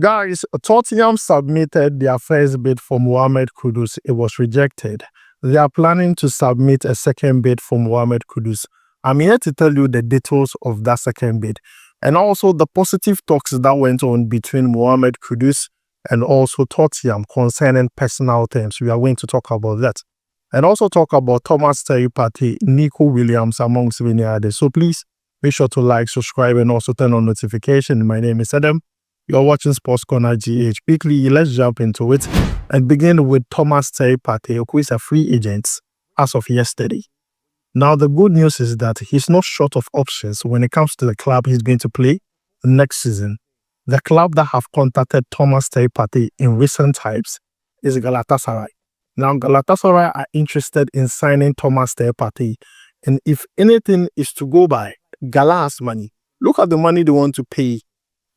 Guys, Tottenham submitted their first bid for Mohammed Kudus. It was rejected. They are planning to submit a second bid for Mohammed Kudus. I'm here to tell you the details of that second bid and also the positive talks that went on between Mohammed Kudus and also Tottenham concerning personal terms. We are going to talk about that. And also talk about Partey, Niko Williams, amongst many others. So please make sure to like, subscribe, and also turn on notifications. My name is Adam. You're watching SportsCornerGH. Quickly, let's jump into it and begin with Partey, who is a free agent as of yesterday. Now, the good news is that he's not short of options when it comes to the club he's going to play next season. The club that have contacted Partey in recent times is Galatasaray. Now, Galatasaray are interested in signing Partey, and if anything is to go by, Gala has money. Look at the money they want to pay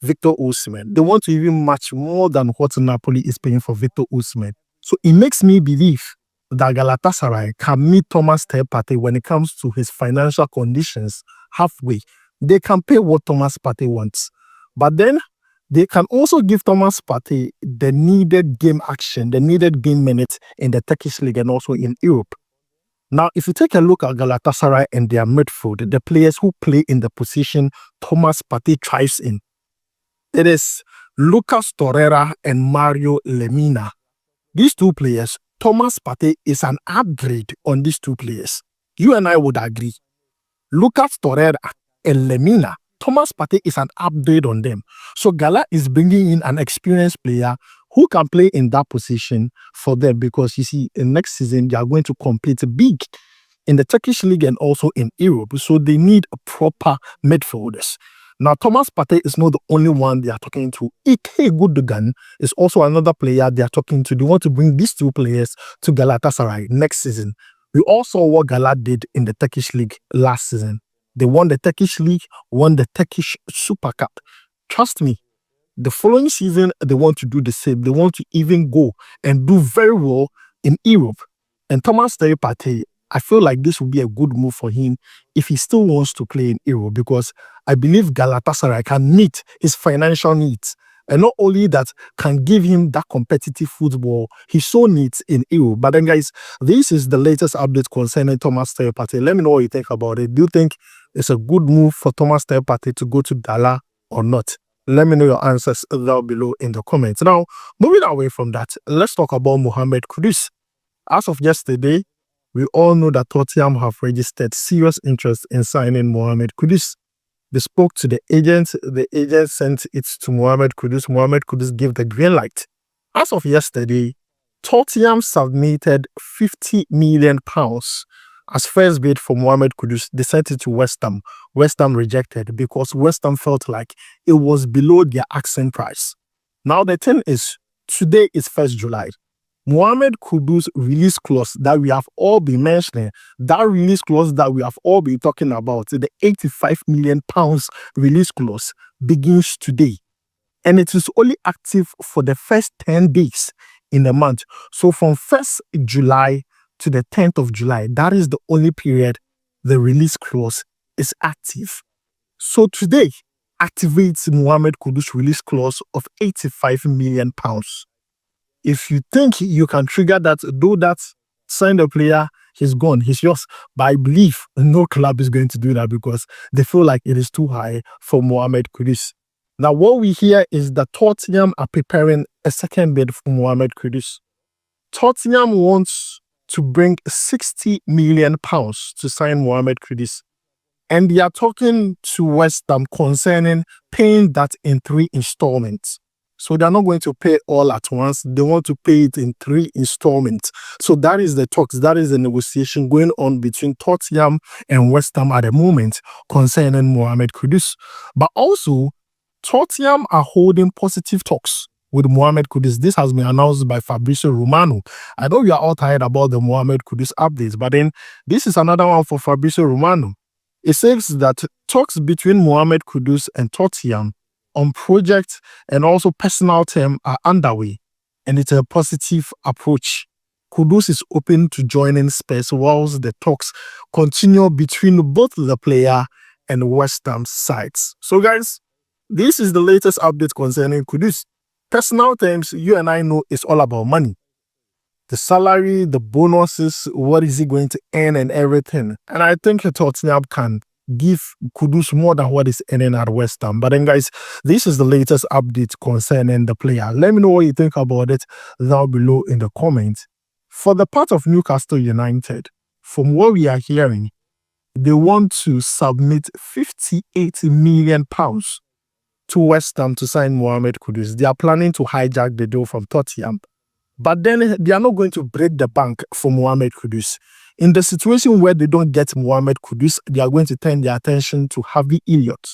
Victor Osimhen. They want to even match more than what Napoli is paying for Victor Osimhen. So it makes me believe that Galatasaray can meet Partey when it comes to his financial conditions halfway. They can pay what Partey wants. But then they can also give Partey the needed game action, the needed game minutes in the Turkish league and also in Europe. Now, if you take a look at Galatasaray and their midfield, the players who play in the position Partey thrives in, it is Lucas Torreira and Mario Lemina. These two players, Partey is an upgrade on these two players. You and I would agree. Lucas Torreira and Lemina, Partey is an upgrade on them. So Gala is bringing in an experienced player who can play in that position for them because, you see, in next season, they are going to compete big in the Turkish league and also in Europe. So they need proper midfielders. Now, Partey is not the only one they are talking to. Ike Gundogan is also another player they are talking to. They want to bring these two players to Galatasaray next season. We all saw what Gala did in the Turkish league last season. They won the Turkish league, won the Turkish Super Cup. Trust me, the following season, they want to do the same. They want to even go and do very well in Europe. And Partey, I feel like this would be a good move for him if he still wants to play in Europe because I believe Galatasaray can meet his financial needs. And not only that, can give him that competitive football he so needs in Europe. But then, guys, this is the latest update concerning Partey. Let me know what you think about it. Do you think it's a good move for Partey to go to Gala or not? Let me know your answers down below in the comments. Now, moving away from that, let's talk about Mohammed Kudus. As of yesterday, we all know that Tottenham have registered serious interest in signing Mohammed Kudus. They spoke to the agent. The agent sent it to Mohammed Kudus. Mohammed Kudus gave the green light. As of yesterday, Tottenham submitted £50 million as first bid for Mohammed Kudus. They sent it to West Ham. West Ham rejected because West Ham felt like it was below their asking price. Now the thing is, today is 1st July. Mohammed Kudus release clause that we have all been mentioning, that release clause that we have all been talking about, the £85 million release clause begins today. And it is only active for the first 10 days in the month. So from 1st July to the 10th of July, that is the only period the release clause is active. So today activates Mohammed Kudus release clause of £85 million. If you think you can trigger that, do that, sign the player, he's gone, he's yours. But I believe no club is going to do that because they feel like it is too high for Mohammed Kudus. Now, what we hear is that Tottenham are preparing a second bid for Mohammed Kudus. Tottenham wants to bring £60 million to sign Mohammed Kudus. And they are talking to West Ham concerning paying that in 3 installments. So they're not going to pay all at once. They want to pay it in 3 installments. So that is the talks. That is the negotiation going on between Tottenham and West Ham at the moment concerning Mohammed Kudus. But also, Tottenham are holding positive talks with Mohammed Kudus. This has been announced by Fabrizio Romano. I know we are all tired about the Mohammed Kudus updates, but then this is another one for Fabrizio Romano. It says that talks between Mohammed Kudus and Tottenham on project and also personal term are underway, and it's a positive approach. Kudus is open to joining Spurs whilst the talks continue between both the player and West Ham sides. So guys, this is the latest update concerning Kudus. personal terms, you and I know it's all about money. The salary, the bonuses, what is he going to earn and everything. And I think Tottenham can give Kudus more than what he's earning at West Ham. But then, guys, this is the latest update concerning the player. Let me know what you think about it down below in the comments. For the part of Newcastle United, from what we are hearing, they want to submit £58 million to West Ham to sign Mohammed Kudus. They are planning to hijack the deal from Tottenham. But then they are not going to break the bank for Mohammed Kudus. In the situation where they don't get Mohammed Kudus, they are going to turn their attention to Harvey Elliott.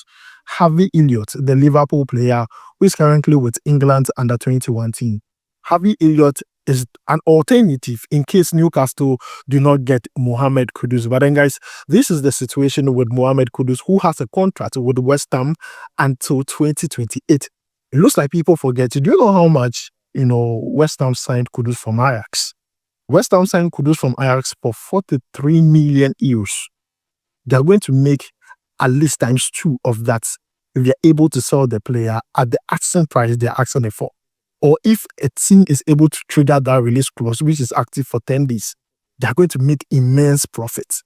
Harvey Elliott, the Liverpool player who is currently with England's under-21 team. Harvey Elliott is an alternative in case Newcastle do not get Mohammed Kudus. But then, guys, this is the situation with Mohammed Kudus, who has a contract with West Ham until 2028. It looks like people forget. Do you know how much West Ham signed Kudus from Ajax? West Ham signed Kudus from Ajax for 43 million euros. They're going to make at least ×2 of that if they're able to sell the player at the asking price they're asking it for. Or if a team is able to trigger that release clause, which is active for 10 days, they're going to make immense profits.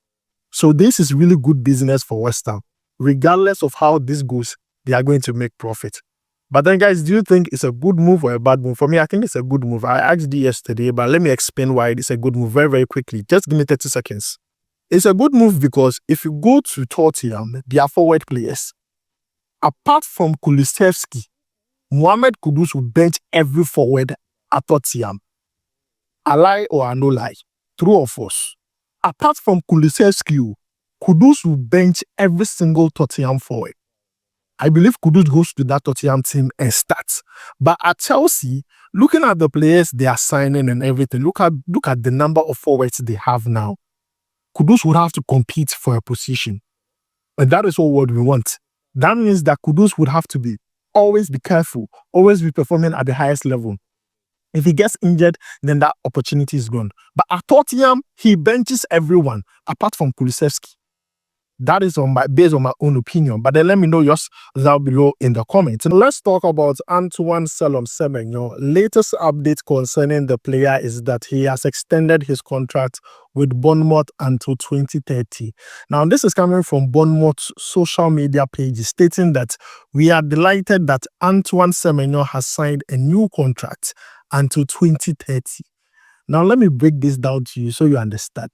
So this is really good business for West Ham. Regardless of how this goes, they are going to make profit. But then, guys, do you think it's a good move or a bad move? For me, I think it's a good move. I asked you yesterday, but let me explain why it's a good move very, very quickly. Just give me 30 seconds. It's a good move because if you go to Tottenham, they are forward players. Apart from Kulusevski, Mohammed Kudus will bench every forward at Tottenham. A lie or a no lie? True or false? Apart from Kulusevski, Kudus will bench every single Tottenham forward. I believe Kudus goes to that Tottenham team and starts. But at Chelsea, looking at the players they are signing and everything, look at the number of forwards they have now. Kudus would have to compete for a position. And that is all what we want. That means that Kudus would have to always be careful, always be performing at the highest level. If he gets injured, then that opportunity is gone. But at Tottenham, he benches everyone apart from Kulusevski. That is based on my own opinion. But then let me know yours down below in the comments. And let's talk about Antoine Semenyo. Latest update concerning the player is that he has extended his contract with Bournemouth until 2030. Now, this is coming from Bournemouth's social media page stating that we are delighted that Antoine Semenyo has signed a new contract until 2030. Now, let me break this down to you so you understand.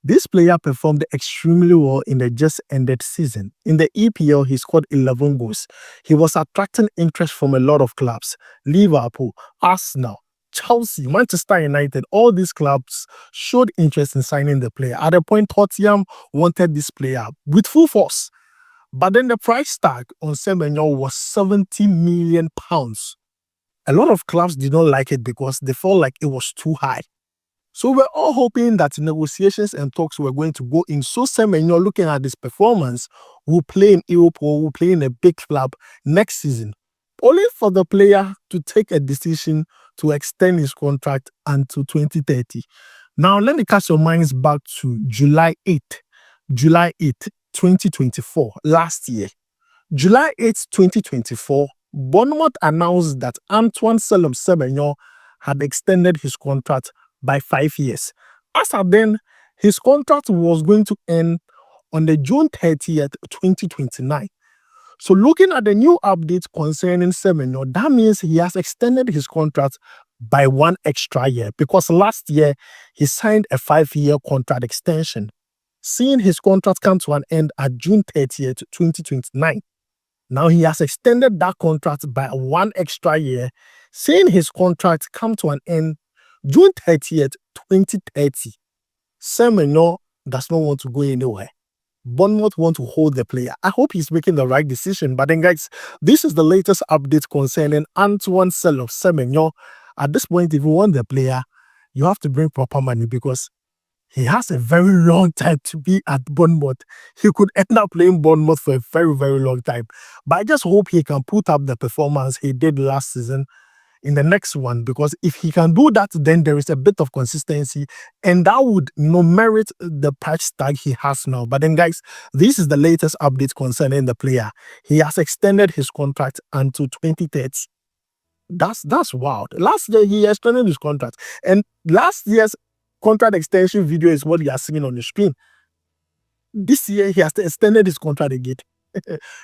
This player performed extremely well in the just ended season. In the EPL, he scored 11 goals. He was attracting interest from a lot of clubs. Liverpool, Arsenal, Chelsea, Manchester United, all these clubs showed interest in signing the player. At a point, Tottenham wanted this player with full force. But then the price tag on Semenyo was £70 million. A lot of clubs did not like it because they felt like it was too high. So we're all hoping that negotiations and talks were going to go in. So Semenyo, looking at this performance, will play in Europe or will play in a big club next season. Only for the player to take a decision to extend his contract until 2030. Now, let me cast your minds back to July 8th, 2024, last year. July 8th, 2024, Bournemouth announced that Antoine Semenyo had extended his contract by 5 years. As of then, his contract was going to end on the June 30th, 2029. So looking at the new update concerning Semenyo, that means he has extended his contract by 1 extra year because last year he signed a 5-year contract extension. Seeing his contract come to an end at June 30th, 2029. Now he has extended that contract by 1 extra year, seeing his contract come to an end June 30th, 2030. Semenyo does not want to go anywhere. Bournemouth want to hold the player. I hope he's making the right decision. But then, guys, this is the latest update concerning Antoine Semenyo. At this point, if you want the player, you have to bring proper money because he has a very long time to be at Bournemouth. He could end up playing Bournemouth for a very, very long time. But I just hope he can put up the performance he did last season in the next one, because if he can do that, then there is a bit of consistency and that would merit the price tag he has now. But then, guys, this is the latest update concerning the player. He has extended his contract until 2030. That's wild. Last year he extended his contract, and last year's contract extension video is what you are seeing on the screen. This year he has extended his contract again.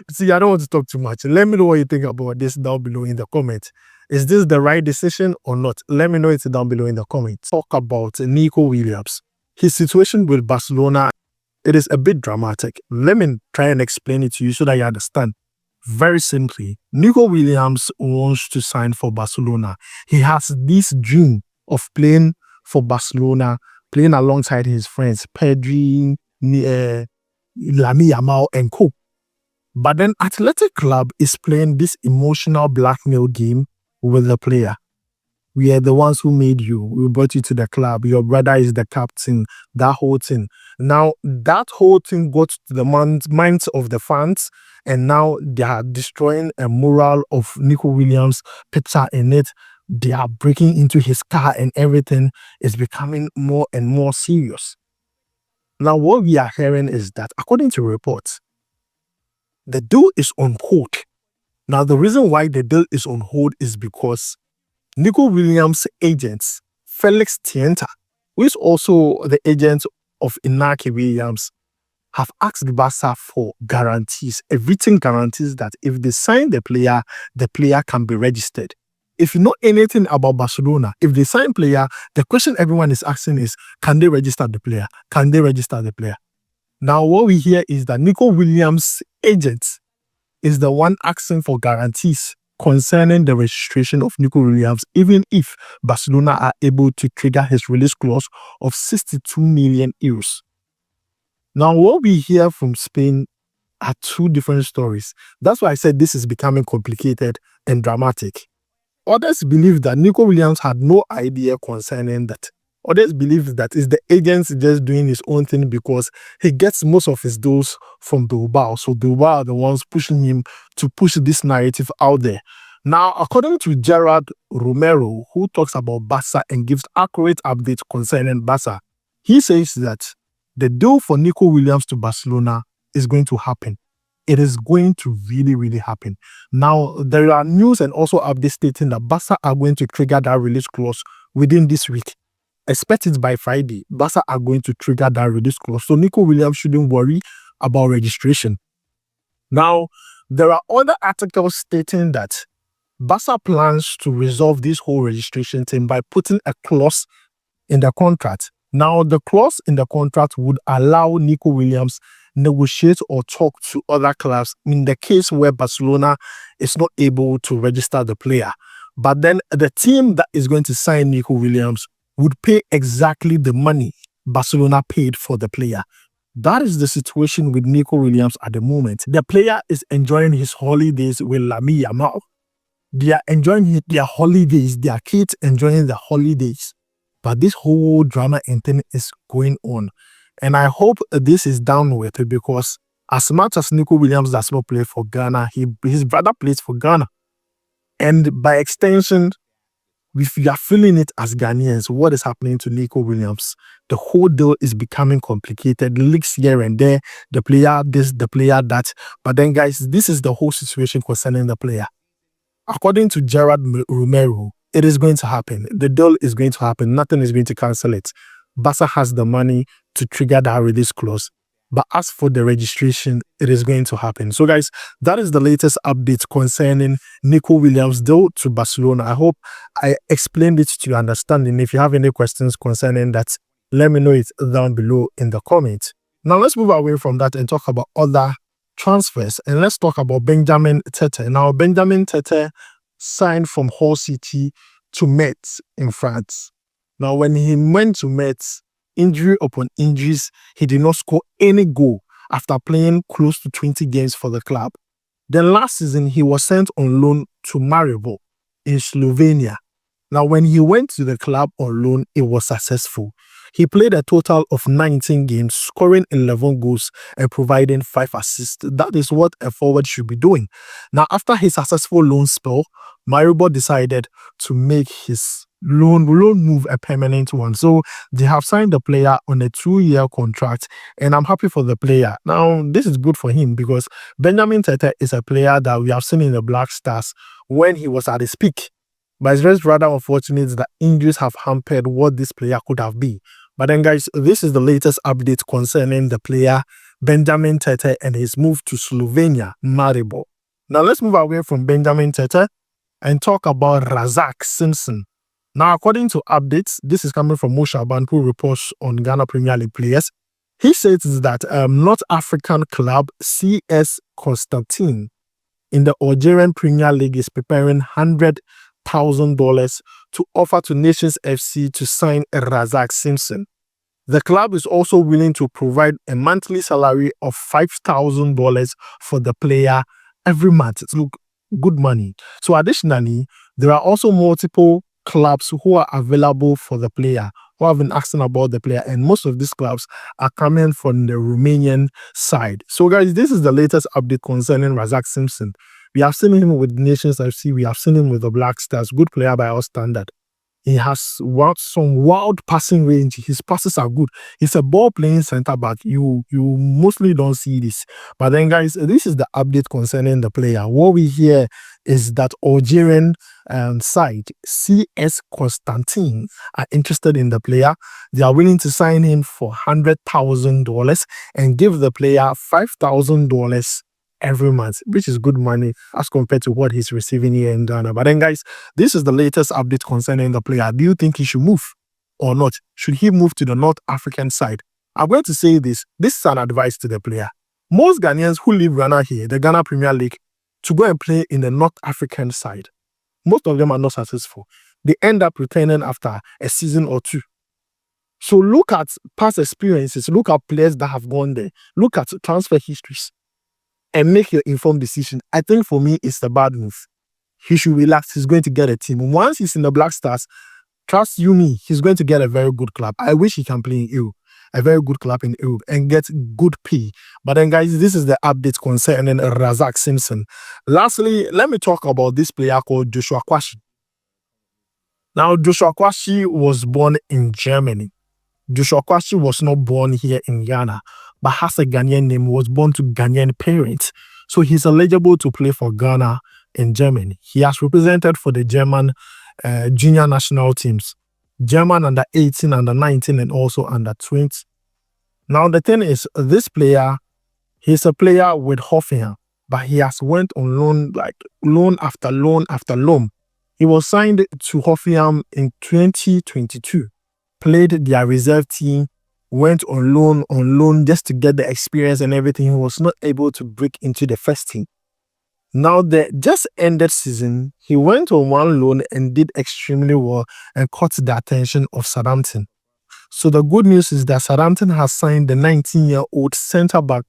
See, I don't want to talk too much. Let me know what you think about this down below in the comments. Is this the right decision or not? Let me know it down below in the comments. Talk about Niko Williams. His situation with Barcelona, it is a bit dramatic. Let me try and explain it to you so that you understand. Very simply, Niko Williams wants to sign for Barcelona. He has this dream of playing for Barcelona, playing alongside his friends, Pedri, Lamine Yamal, and co. But then Athletic Club is playing this emotional blackmail game with the player. We are the ones who made you. We brought you to the club. Your brother is the captain. That whole thing. Now, that whole thing got to the minds of the fans, and now they are destroying a mural of Niko Williams' picture in it. They are breaking into his car, and everything is becoming more and more serious. Now, what we are hearing is that, according to reports, the deal is on hold. Now, the reason why the deal is on hold is because Niko Williams' agent, Felix Tienta, who is also the agent of Niko Williams, have asked Barca for guarantees. Everything guarantees that if they sign the player can be registered. If you know anything about Barcelona, if they sign player, the question everyone is asking is, can they register the player? Can they register the player? Now, what we hear is that Niko Williams' agent is the one asking for guarantees concerning the registration of Niko Williams, even if Barcelona are able to trigger his release clause of 62 million euros. Now, what we hear from Spain are two different stories. That's why I said this is becoming complicated and dramatic. Others believe that Niko Williams had no idea concerning that. Others believe that it's the agent just doing his own thing because he gets most of his deals from Bilbao. So Bilbao are the ones pushing him to push this narrative out there. Now, according to Gerard Romero, who talks about Barca and gives accurate updates concerning Barca, he says that the deal for Niko Williams to Barcelona is going to happen. It is going to really, really happen. Now, there are news and also updates stating that Barca are going to trigger that release clause within this week. Expect it by Friday. Barca are going to trigger that release clause. So Niko Williams shouldn't worry about registration. Now, there are other articles stating that Barca plans to resolve this whole registration thing by putting a clause in the contract. Now, the clause in the contract would allow Niko Williams negotiate or talk to other clubs in the case where Barcelona is not able to register the player. But then the team that is going to sign Niko Williams would pay exactly the money Barcelona paid for the player. That is the situation with Niko Williams at the moment. The player is enjoying his holidays with Lamine Yamal. They are enjoying their holidays, their kids enjoying their holidays. But this whole drama and thing is going on. And I hope this is done with it because as much as Niko Williams does not play for Ghana, his brother plays for Ghana. And by extension, if you are feeling it as Ghanaians, what is happening to Niko Williams? The whole deal is becoming complicated. Leaks here and there, the player this, the player that. But then, guys, this is the whole situation concerning the player. According to Gerard Romero, it is going to happen. The deal is going to happen. Nothing is going to cancel it. Barca has the money to trigger that release clause. But as for the registration, it is going to happen. So, guys, that is the latest update concerning Niko Williams' deal to Barcelona. I hope I explained it to your understanding. If you have any questions concerning that, let me know it down below in the comments. Now, let's move away from that and talk about other transfers. And let's talk about Benjamin Tettey. Now, Benjamin Tettey signed from Hull City to Metz in France. Now, when he went to Metz, injury upon injuries, he did not score any goal after playing close to 20 games for the club. Then last season, he was sent on loan to Maribor in Slovenia. Now, when he went to the club on loan, it was successful. He played a total of 19 games, scoring 11 goals and providing 5 assists. That is what a forward should be doing. Now, after his successful loan spell, Maribor decided to make his loan move a permanent one. So they have signed the player on a 2-year contract, and I'm happy for the player. Now, this is good for him because Benjamin Tettey is a player that we have seen in the Black Stars when he was at his peak. But it's just rather unfortunate that injuries have hampered what this player could have been. But then, guys, this is the latest update concerning the player Benjamin Tettey and his move to Slovenia, Maribor. Now, let's move away from Benjamin Tettey and talk about Razak Simpson. Now, according to updates, this is coming from Moshaban, who reports on Ghana Premier League players. He says that North African club CS Constantine in the Algerian Premier League is preparing $100,000 to offer to Nations FC to sign Razak Simpson. The club is also willing to provide a monthly salary of $5,000 for the player every month. It's good money. So additionally, there are also multiple clubs who are available for the player, who have been asking about the player, and most of these clubs are coming from the Romanian side. So guys, this is the latest update concerning Razak Simpson. We have seen him with Nations FC, we have seen him with the Black Stars, good player by our standard. He has some wild passing range. His passes are good. He's a ball-playing centre-back. You mostly don't see this. But then, guys, this is the update concerning the player. What we hear is that Algerian side, CS Constantine, are interested in the player. They are willing to sign him for $100,000 and give the player $5,000 every month, which is good money as compared to what he's receiving here in Ghana. But then, guys, this is the latest update concerning the player. Do you think he should move or not? Should he move to the North African side? I'm going to say this. This is an advice to the player. Most Ghanaians who live Ghana here, the Ghana Premier League, to go and play in the North African side, most of them are not successful. They end up returning after a season or two. So look at past experiences. Look at players that have gone there. Look at transfer histories and make your informed decision. I think for me, it's the bad move. He should relax. He's going to get a team. Once he's in the Black Stars, trust you me, he's going to get a very good club. I wish he can play in Europe, a very good club in Europe, and get good pay. But then, guys, this is the update concerning Razak Simpson. Lastly, let me talk about this player called Joshua Kwashi. Now, Joshua Kwashi was born in Germany. Joshua Kwashi was not born here in Ghana, but has a Ghanaian name, was born to Ghanaian parents. So he's eligible to play for Ghana in Germany. He has represented for the German junior national teams, German under 18, under 19, and also under 20. Now, the thing is, this player, he's a player with Hoffenheim, but he has went on loan, like loan after loan after loan. He was signed to Hoffenheim in 2022. Played their reserve team, went on loan just to get the experience and everything. He was not able to break into the first team. Now, the just ended season, he went on one loan and did extremely well and caught the attention of Southampton. So the good news is that Southampton has signed the 19-year-old centre-back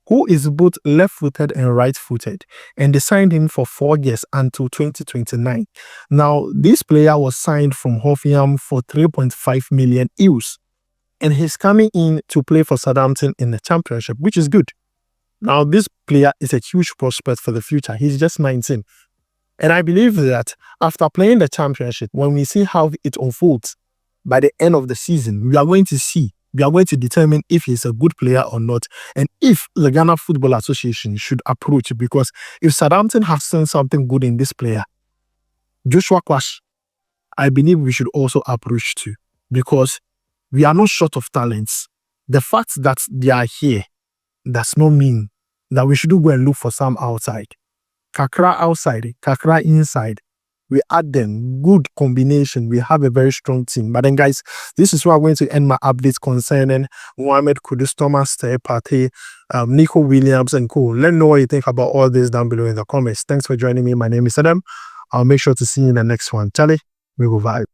who is both left-footed and right-footed, and they signed him for 4 years until 2029. Now, this player was signed from Hoffenheim for 3.5 million euros, and he's coming in to play for Southampton in the Championship, which is good. Now, this player is a huge prospect for the future. He's just 19. And I believe that after playing the Championship, when we see how it unfolds by the end of the season, we are going to determine if he's a good player or not, and if the Ghana Football Association should approach, because if Southampton have seen something good in this player, Joshua Kwashi, I believe we should also approach too, because we are not short of talents. The fact that they are here does not mean that we shouldn't go and look for some outside. Kakra outside, Kakra inside. We add them, good combination. We have a very strong team. But then, guys, this is where I'm going to end my updates concerning Mohammed, Kudus, Thomas, partey, Niko Williams, and co. Let me know what you think about all this down below in the comments. Thanks for joining me. My name is Adam. I'll make sure to see you in the next one. Charlie, we will vibe.